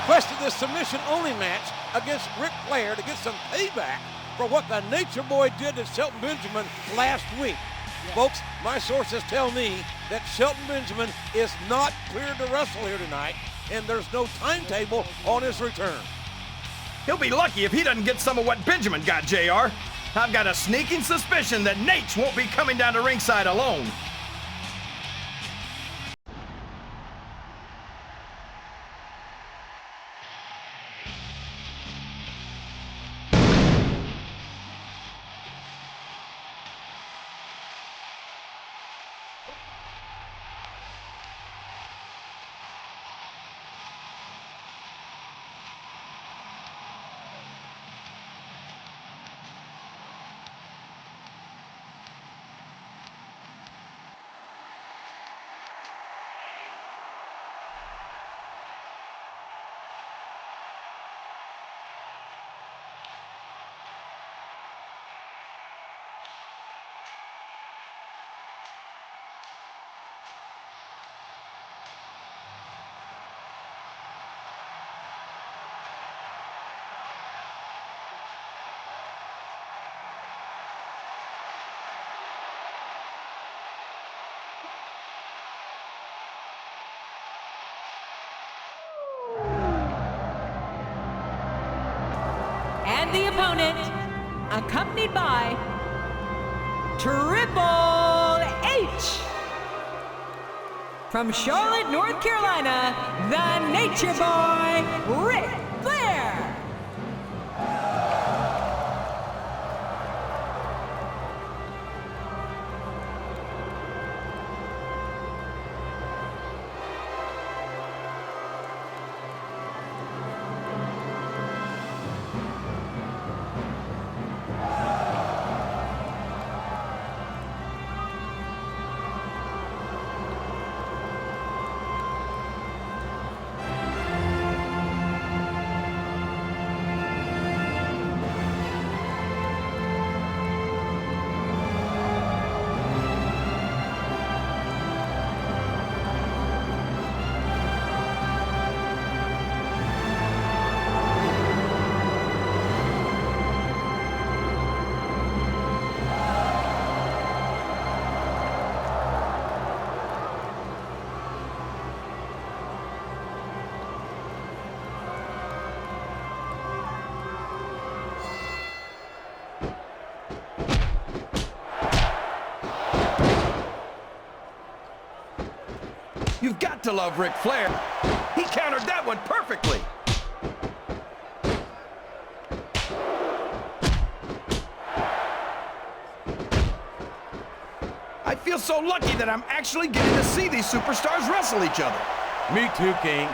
requested this submission-only match against Ric Flair to get some payback for what the Nature Boy did to Shelton Benjamin last week. Folks, my sources tell me that Shelton Benjamin is not cleared to wrestle here tonight, and there's no timetable on his return. He'll be lucky if he doesn't get some of what Benjamin got, JR. I've got a sneaking suspicion that Nate won't be coming down to ringside alone. And the opponent, accompanied by Triple H. From Charlotte, North Carolina, the Nature Boy, Ric Flair. You've got to love Ric Flair. He countered that one perfectly. I feel so lucky that I'm actually getting to see these superstars wrestle each other. Me too, King.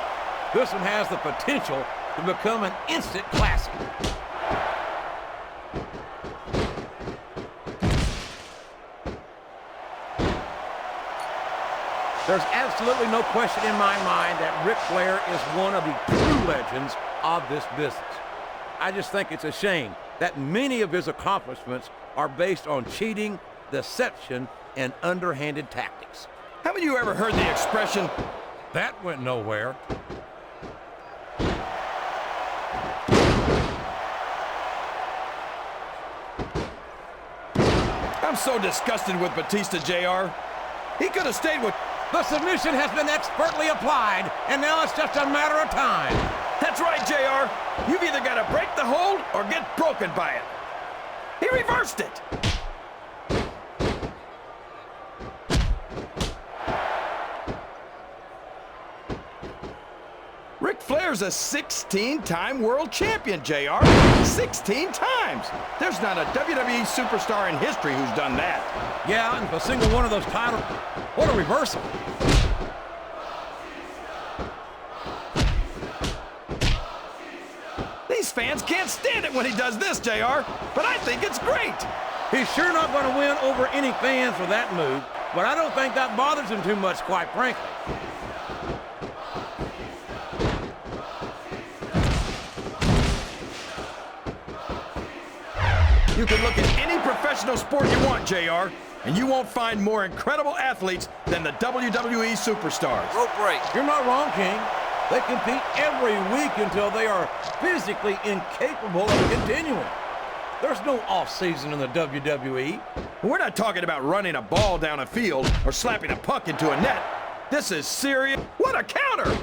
This one has the potential to become an instant classic. There's absolutely no question in my mind that Ric Flair is one of the true legends of this business. I just think it's a shame that many of his accomplishments are based on cheating, deception, and underhanded tactics. Haven't you ever heard the expression, that went nowhere? I'm so disgusted with Batista, JR. He could have stayed with... The submission has been expertly applied, and now it's just a matter of time. That's right, JR. You've either got to break the hold or get broken by it. He reversed it. Ric Flair's a 16-time world champion, JR. 16 times. There's not a WWE superstar in history who's done that. Yeah, and for a single one of those titles, what a reversal. These fans can't stand it when he does this, JR, but I think it's great. He's sure not going to win over any fans for that move, but I don't think that bothers him too much, quite frankly. You can look at any professional sport you want, JR, and you won't find more incredible athletes than the WWE superstars. Rope break. You're not wrong, King. They compete every week until they are physically incapable of continuing. There's no off-season in the WWE. We're not talking about running a ball down a field or slapping a puck into a net. This is serious. What a counter!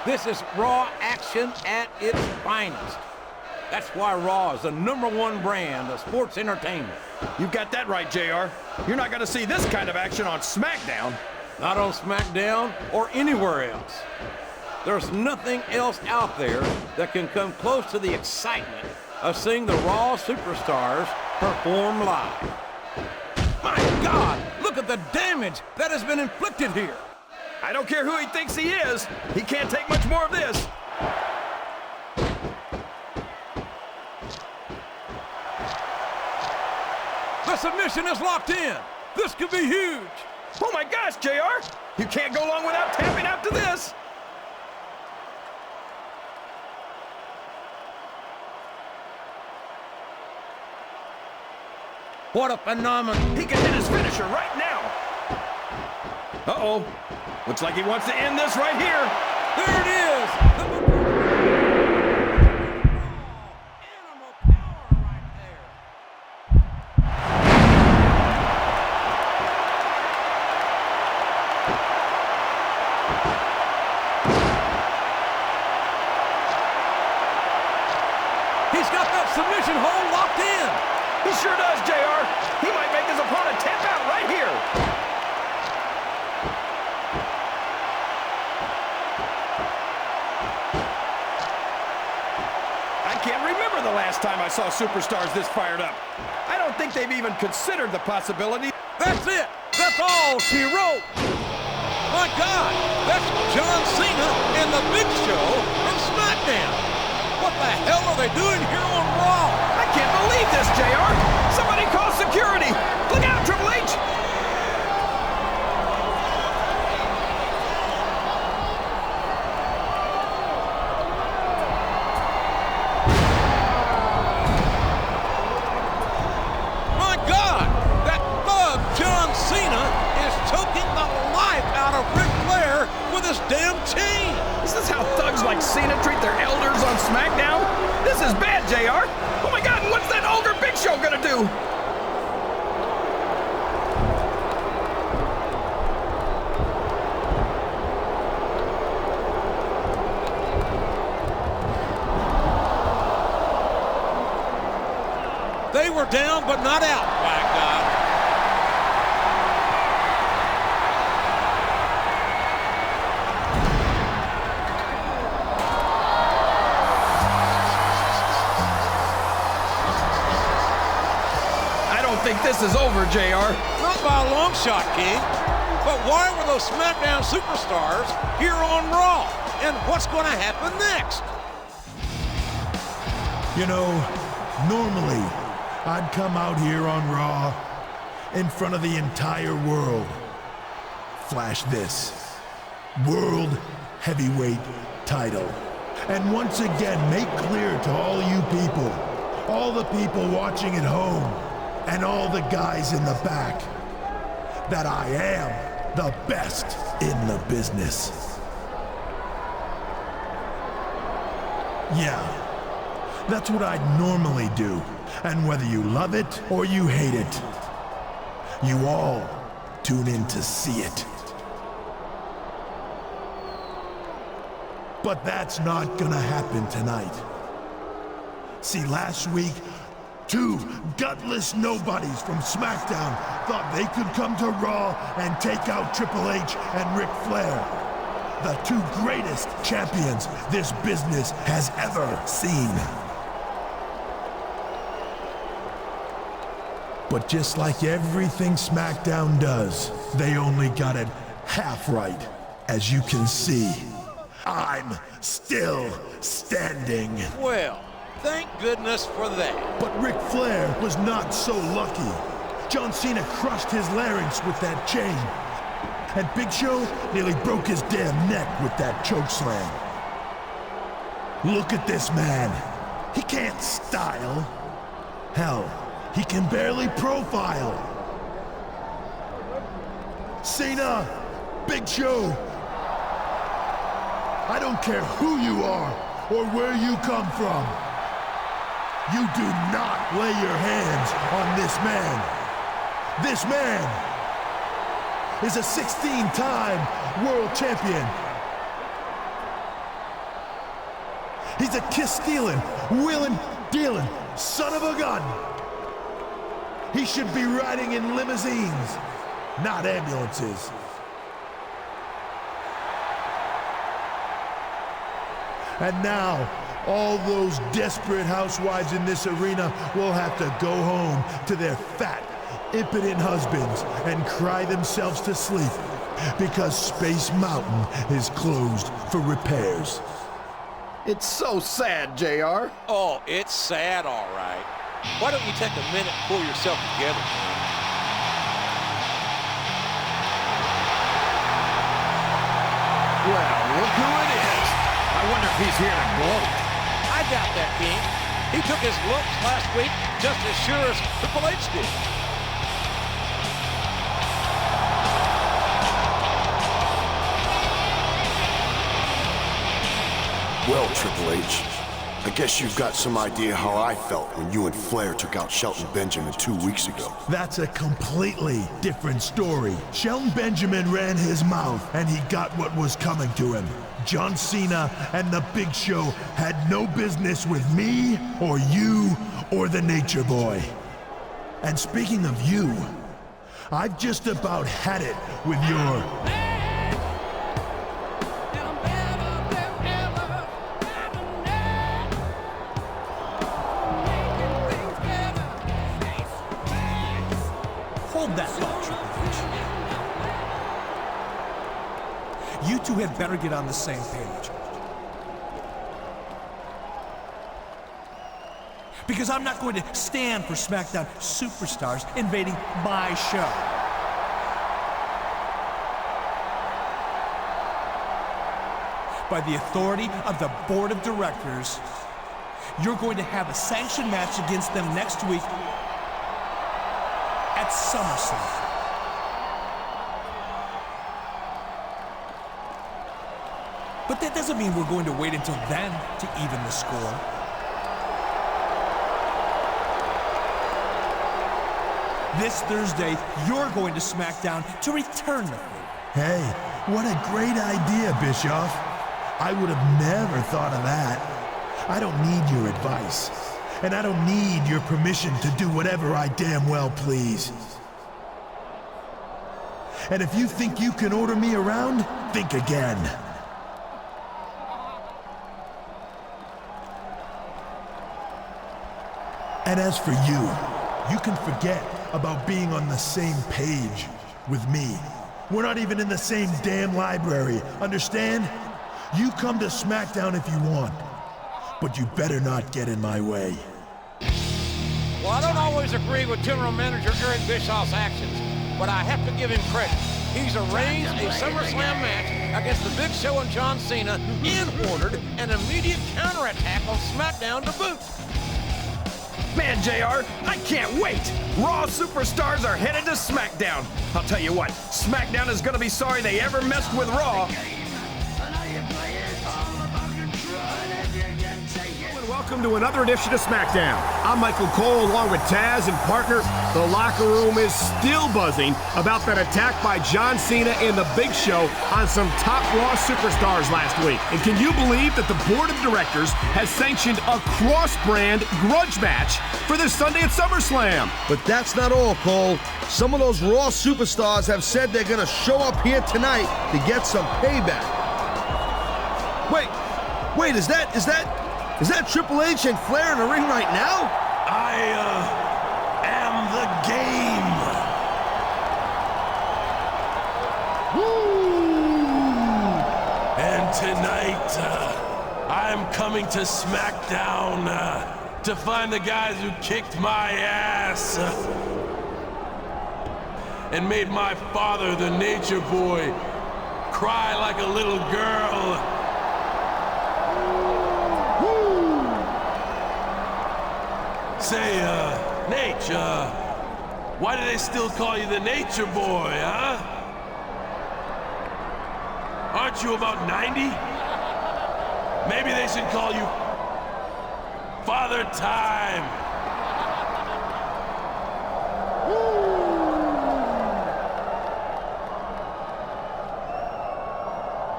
This is Raw action at its finest. That's why Raw is the #1 brand of sports entertainment. You got that right, JR. You're not going to see this kind of action on SmackDown. Not on SmackDown or anywhere else. There's nothing else out there that can come close to the excitement of seeing the Raw superstars perform live. My God, look at the damage that has been inflicted here. I don't care who he thinks he is. He can't take much more of this. The submission is locked in. This could be huge. Oh my gosh, JR! You can't go long without tapping out to this! What a phenomenon. He can hit his finisher right now! Uh-oh. Looks like he wants to end this right here. There it is! Animal power right there. He's got that submission hold locked in. He sure does, JR. He might make his opponent tap out right here. I can't remember the last time I saw superstars this fired up. I don't think they've even considered the possibility. That's it. That's all she wrote. My God, that's John Cena and the Big Show from SmackDown. What the hell are they doing here on Raw? I can't believe this, JR. Somebody call security. Look out, Triple H. My God, that thug John Cena is choking the life out of Ric Flair with his damn chain. Is this how thugs like Cena treat their elders on SmackDown? This is bad, JR. Oh my God, what's that ogre Big Show gonna do? They were down but not out, by God. I don't think this is over, JR. Not by a long shot, King. But why were those SmackDown superstars here on Raw? And what's going to happen next? You know, normally I'd come out here on Raw in front of the entire world. Flash this. World Heavyweight title. And once again make clear to all you people, all the people watching at home, and all the guys in the back, that I am the best in the business. Yeah, that's what I'd normally do. And whether you love it or you hate it, you all tune in to see it. But that's not gonna happen tonight. See, last week, two gutless nobodies from SmackDown thought they could come to Raw and take out Triple H and Ric Flair, the two greatest champions this business has ever seen. But just like everything SmackDown does, they only got it half right. As you can see, I'm still standing. Well, thank goodness for that. But Ric Flair was not so lucky. John Cena crushed his larynx with that chain. And Big Show nearly broke his damn neck with that chokeslam. Look at this man. He can't style. Hell, He can barely profile. Cena, Big Show. I don't care who you are or where you come from. You do not lay your hands on this man. This man is a 16-time world champion. He's a kiss-stealing, wheeling-dealing son of a gun. He should be riding in limousines, not ambulances. And now, all those desperate housewives in this arena will have to go home to their fat, impotent husbands and cry themselves to sleep because Space Mountain is closed for repairs. It's so sad, JR. Oh, it's sad, all right. Why don't you take a minute and pull yourself together, man? Well, look who it is. I wonder if he's here to gloat. I doubt that, King. He took his lumps last week just as sure as Triple H did. Well, Triple H, I guess you've got some idea how I felt when you and Flair took out Shelton Benjamin 2 weeks ago. That's a completely different story. Shelton Benjamin ran his mouth, and he got what was coming to him. John Cena and the Big Show had no business with me, or you, or the Nature Boy. And speaking of you, I've just about had it with your... Hold that thought, Triple H. You two had better get on the same page. Because I'm not going to stand for SmackDown superstars invading my show. By the authority of the board of directors, you're going to have a sanctioned match against them next week at Summerslam. But that doesn't mean we're going to wait until then to even the score. This Thursday, you're going to SmackDown to return the favor. Hey, what a great idea, Bischoff. I would have never thought of that. I don't need your advice. And I don't need your permission to do whatever I damn well please. And if you think you can order me around, think again. And as for you, you can forget about being on the same page with me. We're not even in the same damn library, understand? You come to SmackDown if you want, but you better not get in my way. Well, I don't always agree with General Manager Eric Bischoff's actions, but I have to give him credit. He's arranged a SummerSlam match against the Big Show and John Cena and ordered an immediate counterattack on SmackDown to boot. Man, JR, I can't wait! Raw superstars are headed to SmackDown. I'll tell you what, SmackDown is gonna be sorry they ever messed with Raw. Welcome to another edition of SmackDown. I'm Michael Cole along with Taz and partner. The locker room is still buzzing about that attack by John Cena and the Big Show on some top Raw superstars last week. And can you believe that the board of directors has sanctioned a cross-brand grudge match for this Sunday at SummerSlam? But that's not all, Cole. Some of those Raw superstars have said they're gonna show up here tonight to get some payback. Wait, is that Triple H and Flair in the ring right now? I am the game. Woo! And tonight, I'm coming to SmackDown to find the guys who kicked my ass and made my father, the Nature Boy, cry like a little girl. Say, Nate, why do they still call you the Nature Boy, huh? Aren't you about 90? Maybe they should call you Father Time.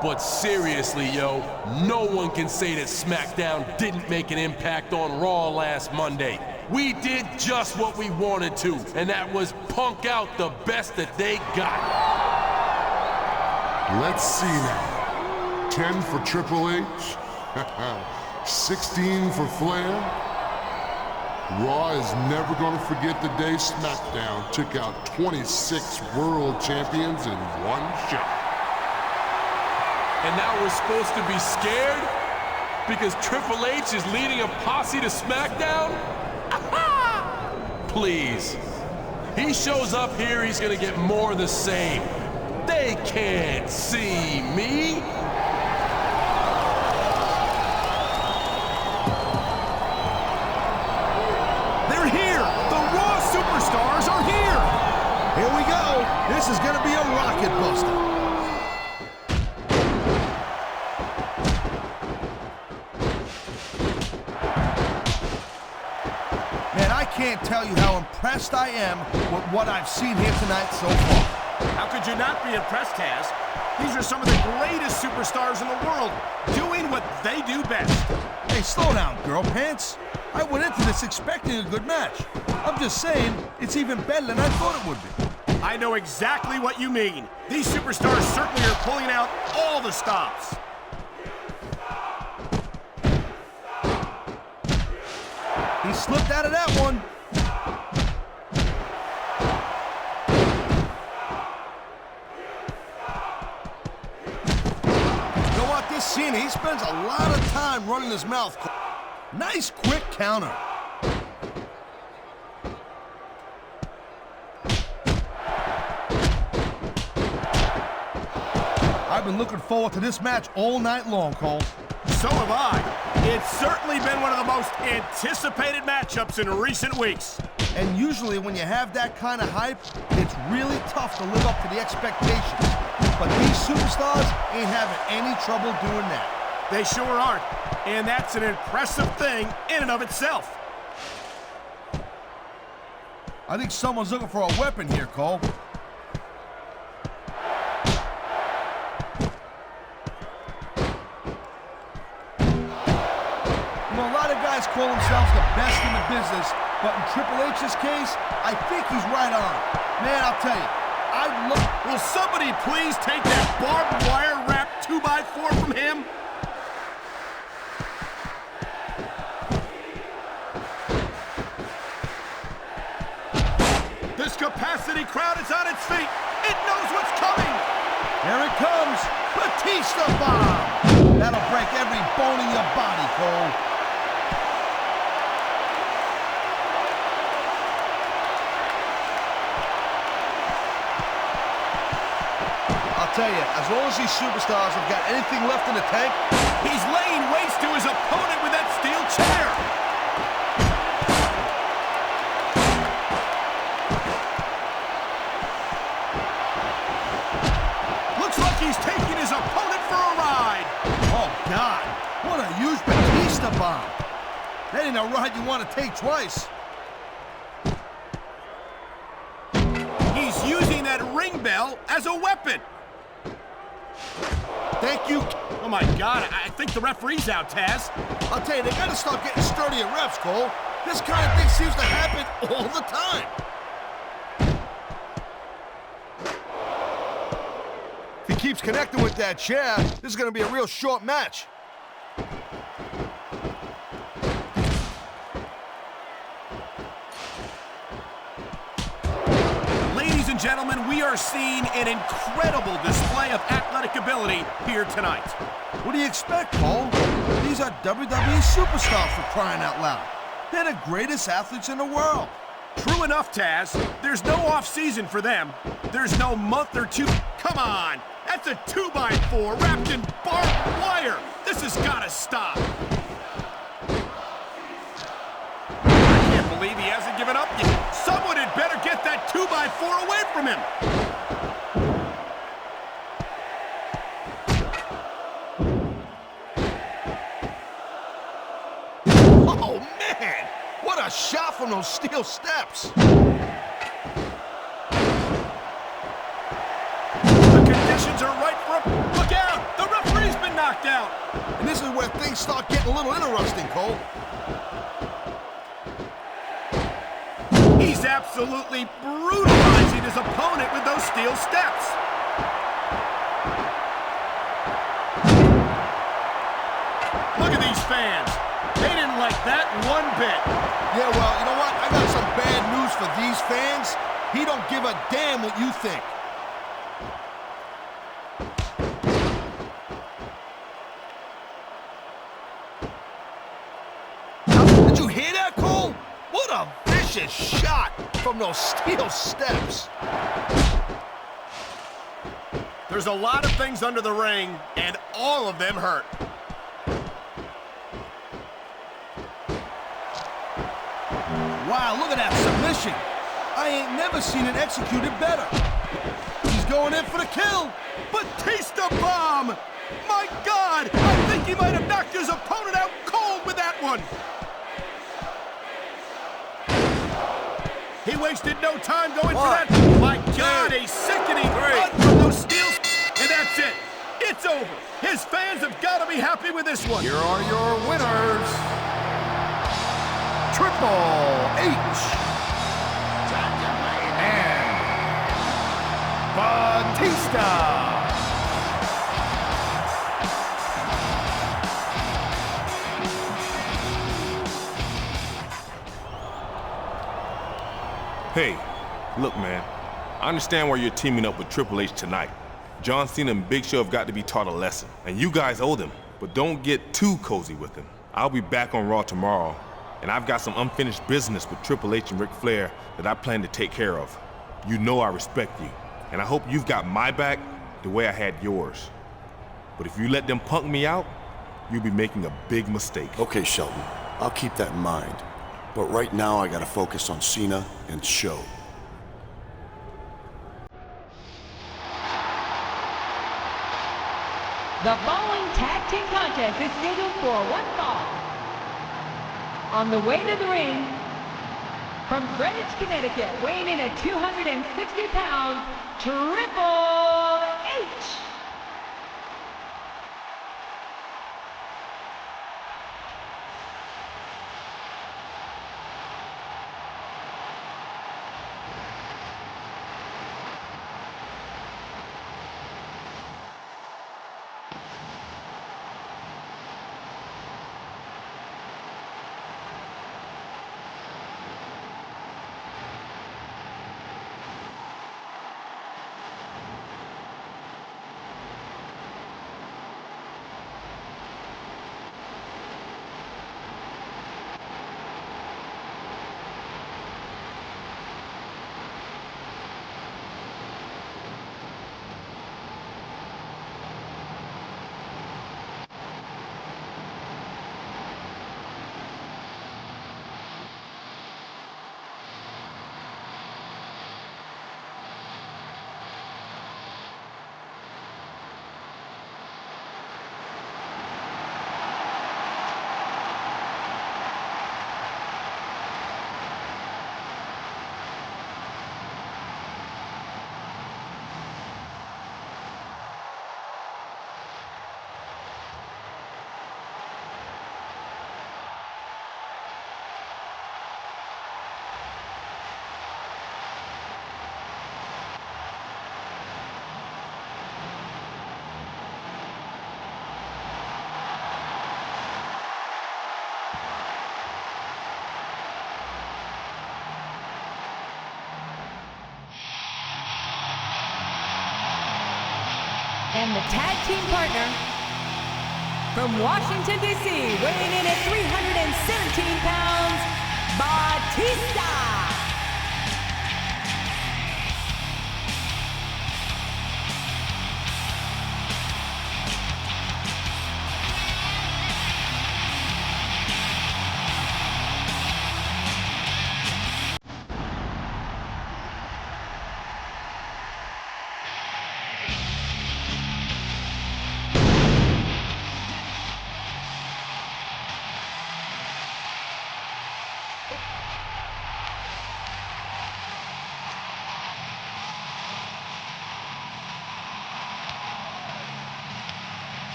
But seriously, yo, no one can say that SmackDown didn't make an impact on Raw last Monday. We did just what we wanted to, and that was punk out the best that they got. Let's see now. 10 for Triple H, 16 for Flair. Raw is never going to forget the day SmackDown took out 26 world champions in one shot. And now we're supposed to be scared? Because Triple H is leading a posse to SmackDown? Please. He shows up here, he's gonna get more of the same. They can't see me. They're here! The Raw Superstars are here! Here we go. This is gonna be a rocket buster. I can't tell you how impressed I am with what I've seen here tonight so far. How could you not be impressed, Taz? These are some of the greatest superstars in the world, doing what they do best. Hey, slow down, girl pants. I went into this expecting a good match. I'm just saying, it's even better than I thought it would be. I know exactly what you mean. These superstars certainly are pulling out all the stops. He slipped out of that one. You know what, this scene, he spends a lot of time running his mouth. Nice quick counter. I've been looking forward to this match all night long, Cole. So have I. It's certainly been one of the most anticipated matchups in recent weeks. And usually when you have that kind of hype, it's really tough to live up to the expectations. But these superstars ain't having any trouble doing that. They sure aren't. And that's an impressive thing in and of itself. I think someone's looking for a weapon here, Cole. A lot of guys call themselves the best in the business, but in Triple H's case, I think he's right on. Man, I'll tell you, I'd look. Will somebody please take that barbed wire wrapped 2x4 from him? This capacity crowd is on its feet. It knows what's coming. Here it comes, Batista bomb. That'll break every bone in your body, Cole. I'll tell you, as long as these superstars have got anything left in the tank, he's laying waste to his opponent with that steel chair. Looks like he's taking his opponent for a ride. Oh, God. What a huge Batista bomb. That ain't a ride you want to take twice. He's using that ring bell as a weapon. Thank you. Oh, my God. I think the referee's out, Taz. I'll tell you, they got to start getting sturdier refs, Cole. This kind of thing seems to happen all the time. If he keeps connecting with that chair, this is going to be a real short match. Ladies and gentlemen, we are seeing an incredible display of athletic ability here tonight. What do you expect, Cole? These are WWE superstars, for crying out loud. They're the greatest athletes in the world. True enough, Taz. There's no off-season for them. There's no month or two. Come on! That's a 2x4 wrapped in barbed wire! This has got to stop! I can't believe he hasn't given up yet. Someone had better get that 2x4 away from him. Oh, man! What a shot from those steel steps! The conditions are right for him. Look out! The referee's been knocked out! And this is where things start getting a little interesting, Cole. He's absolutely brutalizing his opponent with those steel steps. Look at these fans. They didn't like that one bit. Yeah, well, you know what? I got some bad news for these fans. He don't give a damn what you think. Did you hear that, Cole? What a vicious shot from those steel steps. There's a lot of things under the ring, and all of them hurt. Wow, look at that submission. I ain't never seen it executed better. He's going in for the kill. Batista bomb! My God! I think he might have knocked his opponent out cold with that one. He wasted no time going for that. My God, a sickening run from those steels. And that's it. It's over. His fans have got to be happy with this one. Here are your winners. Triple H And Batista. Hey, look, man. I understand why you're teaming up with Triple H tonight. John Cena and Big Show have got to be taught a lesson, and you guys owe them. But don't get too cozy with them. I'll be back on Raw tomorrow, and I've got some unfinished business with Triple H and Ric Flair that I plan to take care of. You know I respect you, and I hope you've got my back the way I had yours. But if you let them punk me out, you'll be making a big mistake. Okay, Shelton, I'll keep that in mind. But right now, I gotta focus on Cena and Show. The following tag team contest is scheduled for one fall. On the way to the ring, from Greenwich, Connecticut, weighing in at 260 pounds, Triple H. And the tag team partner from Washington, D.C., weighing in at 317 pounds, Batista.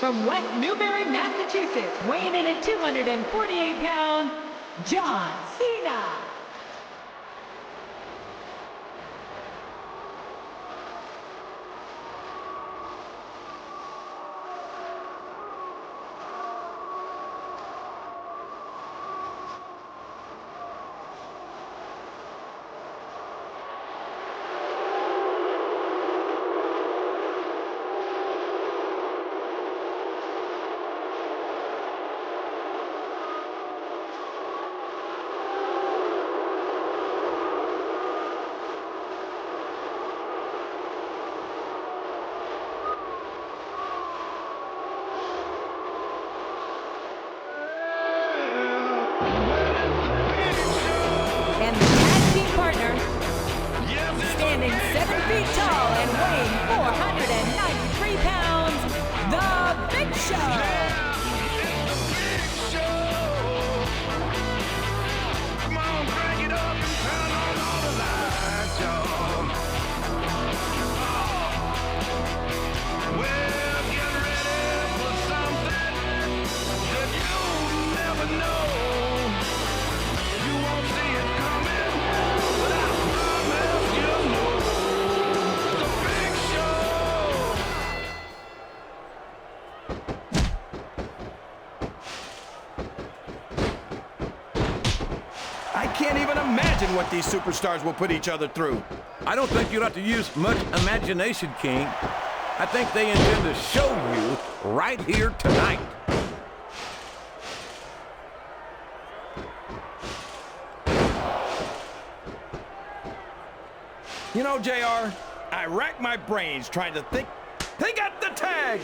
From West Newbury, Massachusetts, weighing in at 248 pounds, John Cena. And the tag team partner, standing 7 feet tall and weighing 493 pounds, The Big Show. Come on, crank it up and turn on all the lights, y'all. Well, get ready for something that you'll never know. You won't see it coming, but I promise you'll know. The Big Show. I can't even imagine what these superstars will put each other through. I don't think you'll have to use much imagination, King. I think they intend to show you right here tonight. You know, JR, I rack my brains trying to think. They got the tag!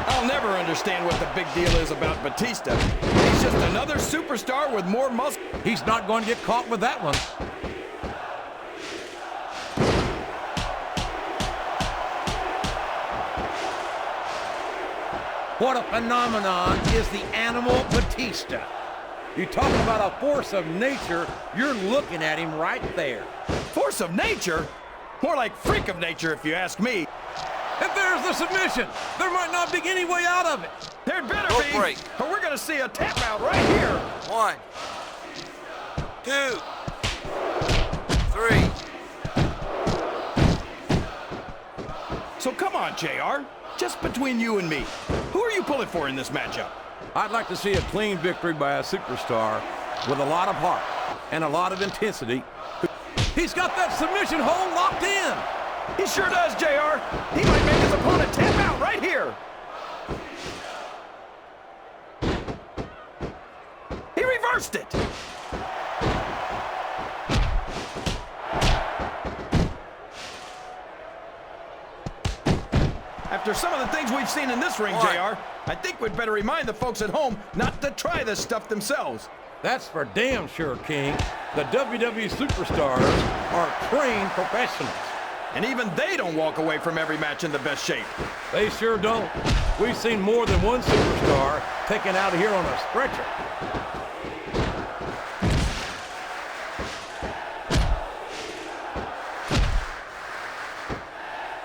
I'll never understand what the big deal is about Batista. He's just another superstar with more muscle. He's not going to get caught with that one. What a phenomenon is the animal Batista. You talk about a force of nature, you're looking at him right there. Force of nature? More like freak of nature, if you ask me. And there's the submission. There might not be any way out of it. There'd better Rope be, break. or we're gonna see a tap out right here. 1, 2, 3. So come on, JR. Just between you and me, who are you pulling for in this matchup? I'd like to see a clean victory by a superstar with a lot of heart and a lot of intensity. He's got that submission hold locked in. He sure does, JR. He might make his opponent tap out right here. He reversed it. After some of the things we've seen in this ring, JR, I think we'd better remind the folks at home not to try this stuff themselves. That's for damn sure, King. The WWE superstars are trained professionals. And even they don't walk away from every match in the best shape. They sure don't. We've seen more than one superstar taken out of here on a stretcher.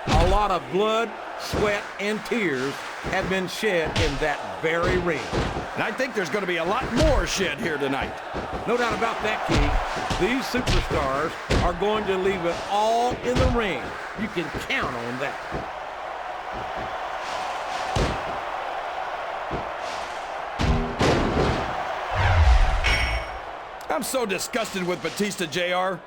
A lot of blood, sweat, and tears have been shed in that very ring. And I think there's going to be a lot more shed here tonight. No doubt about that, King. These superstars are going to leave it all in the ring. You can count on that. I'm so disgusted with Batista, JR.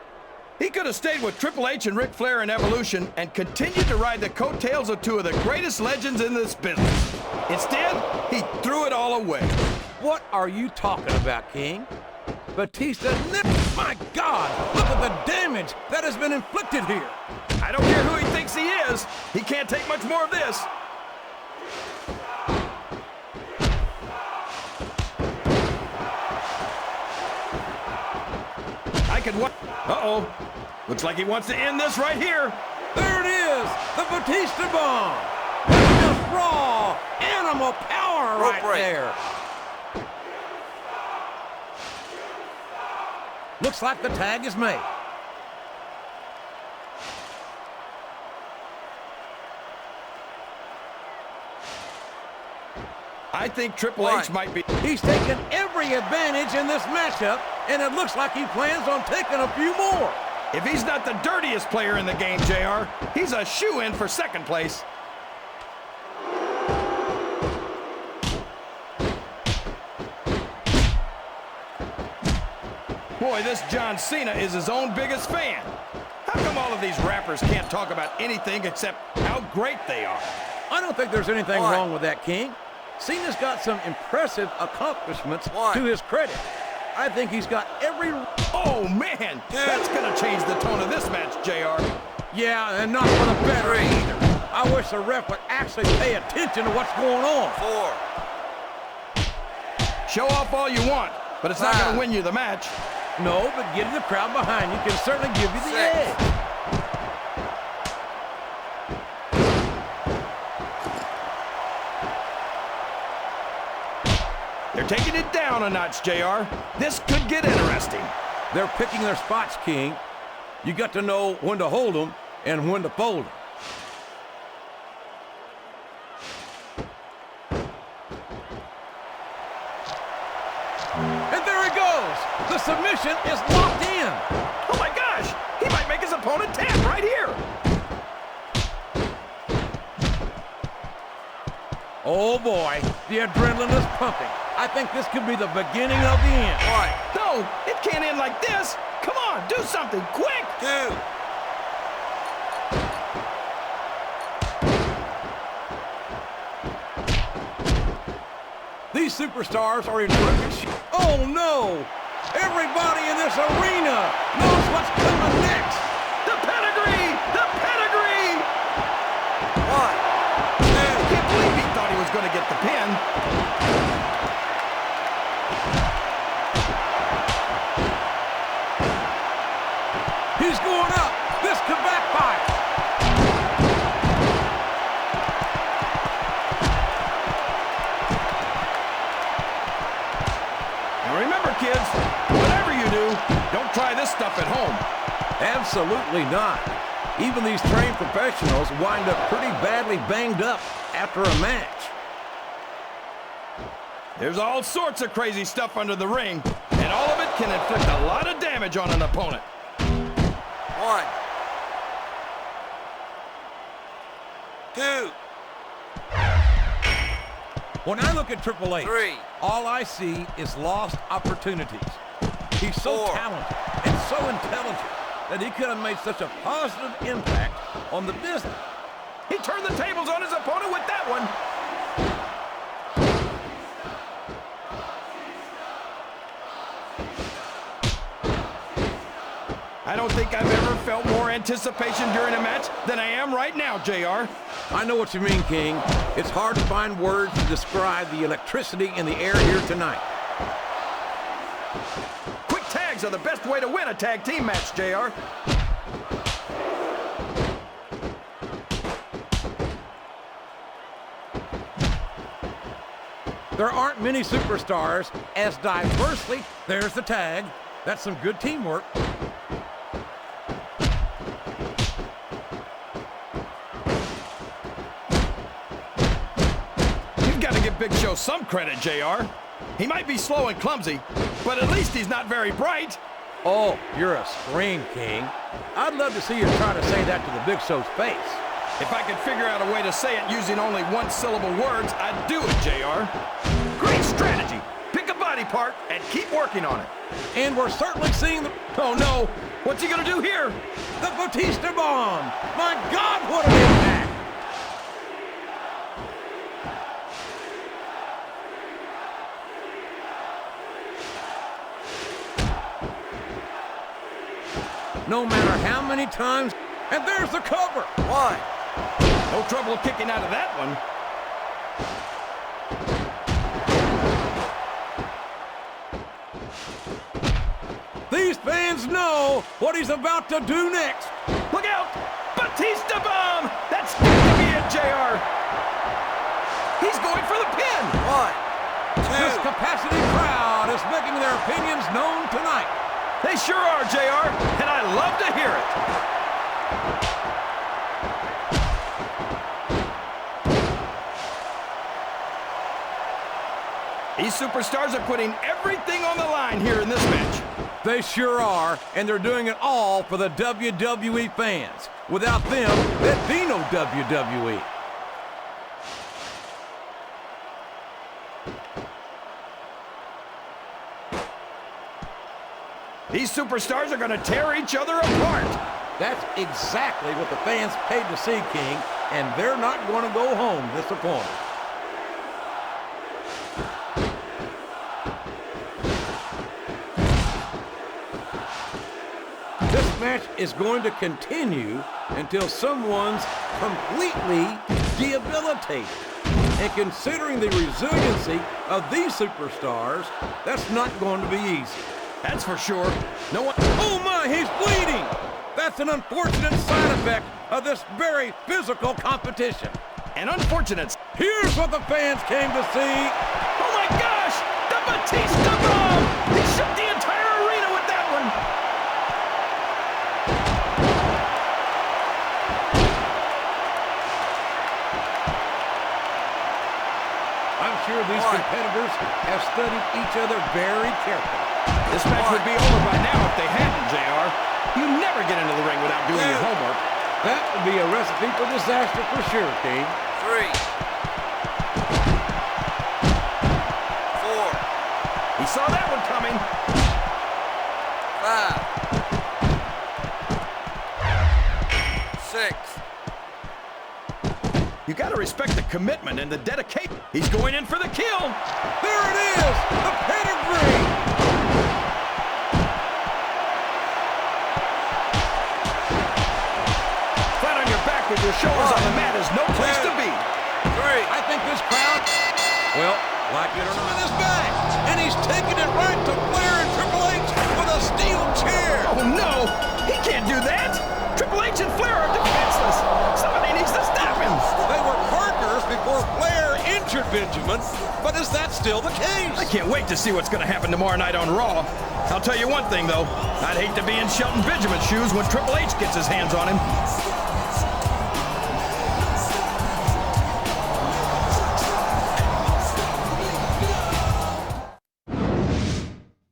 He could have stayed with Triple H and Ric Flair in Evolution and continued to ride the coattails of two of the greatest legends in this business. Instead, he threw it all away. What are you talking about, King? Batista my God, look at the damage that has been inflicted here. I don't care who he thinks he is. He can't take much more of this. I could what? Uh-oh. Looks like he wants to end this right here. There it is, the Batista bomb. That's just raw animal power right there. Looks like the tag is made. I think Triple H might be... He's taken every advantage in this matchup, and it looks like he plans on taking a few more. If he's not the dirtiest player in the game, JR, he's a shoo-in for second place. Boy, this John Cena is his own biggest fan. How come all of these rappers can't talk about anything except how great they are? I don't think there's anything wrong with that, King. Cena's got some impressive accomplishments to his credit. I think he's got every... Oh, man! That's going to change the tone of this match, JR. Yeah, and not for the better either. I wish the ref would actually pay attention to what's going on. 4. Show off all you want, but it's not going to win you the match. No, but getting the crowd behind you can certainly give you the edge. They're taking it down a notch, JR. This could get interesting. They're picking their spots, King. You got to know when to hold them and when to fold them. And there he goes. The submission is locked in. Oh my gosh, he might make his opponent tap right here. Oh boy, the adrenaline is pumping. I think this could be the beginning of the end. No, it can't end like this. Come on, do something quick. 2. These superstars are in terrific shape. Oh no! Everybody in this arena knows what's coming next. The pedigree! The pedigree! 1, 2. I can't believe he thought he was going to get the pin. He's going up. This could backfire. Now remember, kids, whatever you do, don't try this stuff at home. Absolutely not. Even these trained professionals wind up pretty badly banged up after a match. There's all sorts of crazy stuff under the ring, and all of it can inflict a lot of damage on an opponent. 1, 2. When I look at Triple H, 3. all I see is lost opportunities. He's so 4. talented and so intelligent that he could have made such a positive impact on the business. He turned the tables on his opponent with that one. I don't think I've ever felt more anticipation during a match than I am right now, JR. I know what you mean, King. It's hard to find words to describe the electricity in the air here tonight. Quick tags are the best way to win a tag team match, JR. There aren't many superstars as diversely. There's the tag. That's some good teamwork. You've got to give Big Show some credit, JR. He might be slow and clumsy, but at least he's not very bright. Oh, you're a scream king. I'd love to see you try to say that to the Big Show's face. If I could figure out a way to say it using only one-syllable words, I'd do it, JR. Great strategy. Pick a body part and keep working on it. And we're certainly seeing the... Oh, no. What's he going to do here? The Batista bomb! My God, what an impact! No matter how many times... And there's the cover! One. No trouble kicking out of that one. These fans know what he's about to do next. Look out! Batista bomb! That's got to be it, JR. He's going for the pin. One. This capacity crowd is making their opinions known tonight. They sure are, JR, and I love to hear it. These superstars are putting everything on the line here in this match. They sure are, and they're doing it all for the WWE fans. Without them, there'd be no WWE. These superstars are going to tear each other apart. That's exactly what the fans paid to see, King, and they're not going to go home disappointed. This match is going to continue until someone's completely debilitated. And considering the resiliency of these superstars, that's not going to be easy. That's for sure. No one... Oh my, he's bleeding! That's an unfortunate side effect of this very physical competition. An unfortunate... Here's what the fans came to see. Oh my gosh! The Batista bomb! He shook the entire arena with that one! I'm sure these competitors have studied each other very carefully. This match would be over by now if they hadn't, JR. You never get into the ring without doing your homework. That would be a recipe for disaster for sure, King. 3. 4. He saw that one coming. 5. 6. You gotta respect the commitment and the dedication. He's going in for the kill. There it is! The pedigree! With your shoulders on the mat is no place to be. 3. I think this crowd, well, like it or not, in his back, and he's taking it right to Flair and Triple H with a steel chair. Oh no, he can't do that. Triple H and Flair are defenseless. Somebody needs to stop him. They were partners before Flair injured Benjamin, but is that still the case? I can't wait to see what's going to happen tomorrow night on Raw. I'll tell you one thing though, I'd hate to be in Shelton Benjamin's shoes when Triple H gets his hands on him.